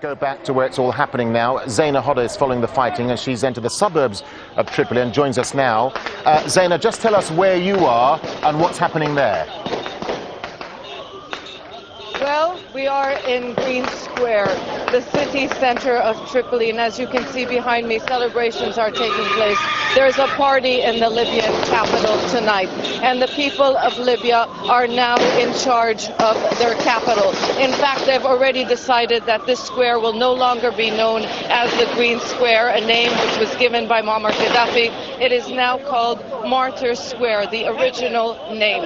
Go back to where it's all happening now. Zaina Hodda is following the fighting and she's entered the suburbs of Tripoli and joins us now. Zaina, just tell us where you are and what's happening there. Well, we are in Green Square, the city center of Tripoli, and as you can see behind me, celebrations are taking place. There's a party in the Libyan capital tonight, and the people of Libya are now in charge of their capital. In fact, they've already decided that this square will no longer be known as the Green Square, a name which was given by Muammar Gaddafi. It is now called Martyrs Square, the original name.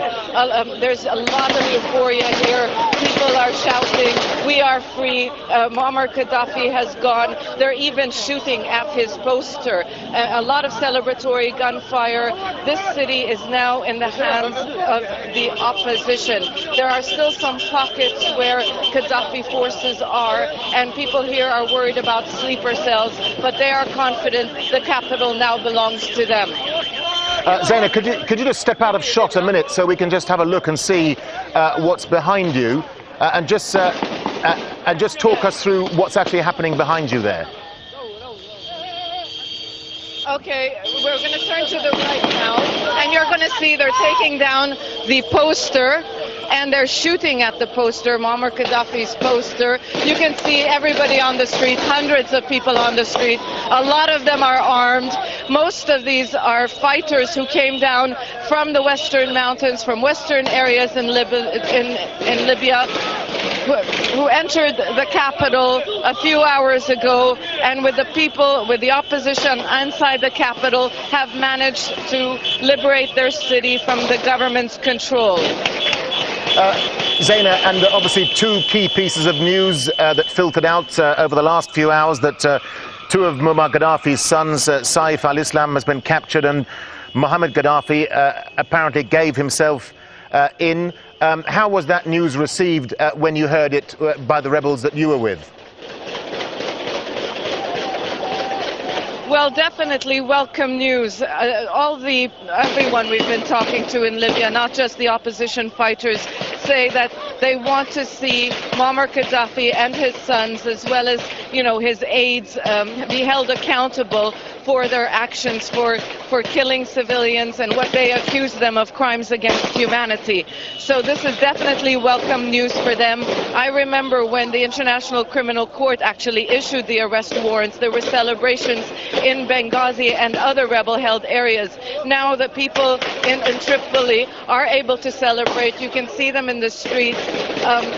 There's a lot of euphoria here. People are shouting, "We are free." Muammar Gaddafi has gone. They're even shooting at his poster. A lot of celebratory gunfire. This city is now in the hands of the opposition. There are still some pockets where Gaddafi forces are, and people here are worried about sleeper cells, but they are confident the capital now belongs to them. Zaina, could you just step out of shot a minute so we can just have a look and see what's behind you, and just talk us through what's actually happening behind you there? Okay, we're going to turn to the right now, and you're going to see they're taking down the poster, and they're shooting at the poster, Muammar Gaddafi's poster. You can see everybody on the street, hundreds of people on the street. A lot of them are armed. Most of these are fighters who came down from the western mountains, from western areas in Libya, who entered the capital a few hours ago, and with the people, with the opposition inside the capital, have managed to liberate their city from the government's control. Zaina, and obviously two key pieces of news that filtered out over the last few hours, that two of Muammar Gaddafi's sons, Saif al-Islam has been captured, and Mohammed Gaddafi apparently gave himself in. How was that news received when you heard it by the rebels that you were with? Well, definitely welcome news. Everyone we've been talking to in Libya, not just the opposition fighters, say that they want to see Muammar Gaddafi and his sons, as well as, his aides, be held accountable for their actions, for killing civilians and what they accuse them of, crimes against humanity. So this is definitely welcome news for them. I remember when the International Criminal Court actually issued the arrest warrants, there were celebrations in Benghazi and other rebel-held areas. Now the people in Tripoli are able to celebrate. You can see them in the streets,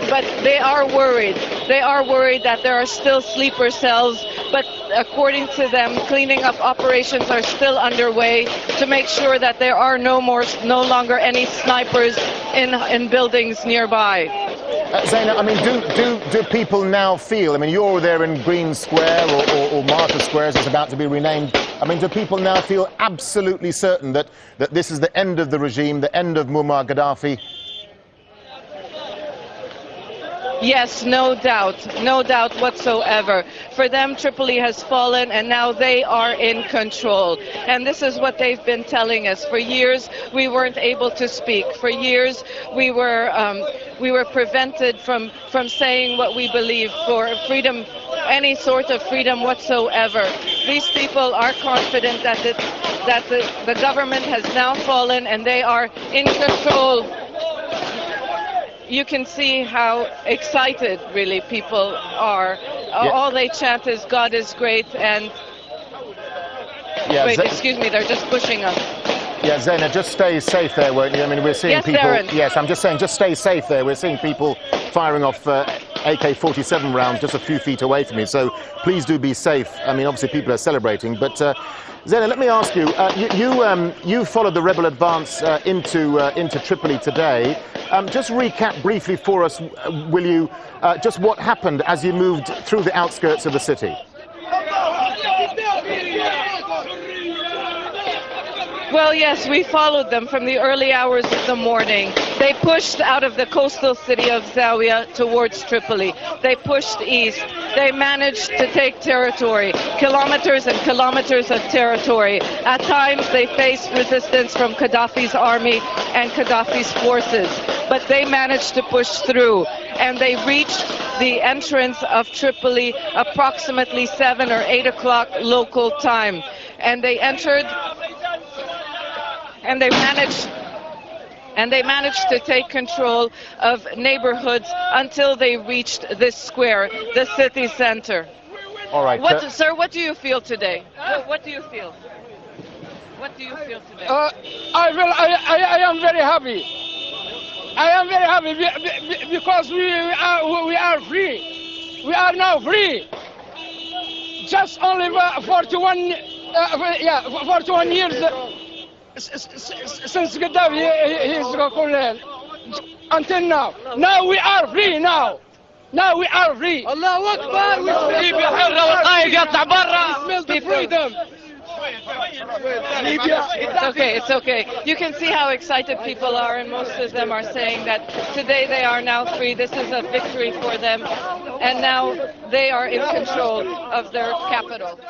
but they are worried. They are worried that there are still sleeper cells, but according to them, cleaning up operations are still underway to make sure that there are no longer any snipers in buildings nearby. Zaina, I mean, do people now feel, I mean, you're there in Green Square or Martyr Square, as it's about to be renamed. I mean, do people now feel absolutely certain that this is the end of the regime, the end of Muammar Gaddafi? Yes, no doubt whatsoever. For them, Tripoli has fallen, and now they are in control. And this is what they've been telling us. For years, we weren't able to speak. For years, we were prevented from saying what we believe, for freedom, any sort of freedom whatsoever. These people are confident that the government has now fallen, and they are in control. You can see how excited, really, people are. Yeah. All they chant is, "God is great," and... Yeah, wait, excuse me, they're just pushing us. Yeah, Zaina, just stay safe there, won't you? I mean, we're seeing people... Darren. Yes, I'm just saying, just stay safe there. We're seeing people firing off AK-47 rounds just a few feet away from me, so please do be safe. I mean, obviously people are celebrating, but... Zaina, let me ask you, you followed the rebel advance into Tripoli today. Just recap briefly for us, will you, just what happened as you moved through the outskirts of the city? Well, yes, we followed them from the early hours of the morning. They pushed out of the coastal city of Zawiya towards Tripoli. They pushed east. They managed to take territory, kilometers and kilometers of territory. At times, they faced resistance from Gaddafi's army and Gaddafi's forces. but they managed to push through, and they reached the entrance of Tripoli approximately 7 or 8 o'clock local time. And they entered, and they managed to take control of neighborhoods until they reached this square, the city center. All right. Sir, what do you feel today? What do you feel? What do you feel today? I am very happy. I am very happy because we are free. We are now free. Just only 41 years since Gaddafi he's colonel until now. Now we are free now. Now we are free. Allahu Akbar. Libya حرة والطائف يطلع برا. Smell the freedom. It's okay, it's okay. You can see how excited people are, and most of them are saying that today they are now free. This is a victory for them, and now they are in control of their capital.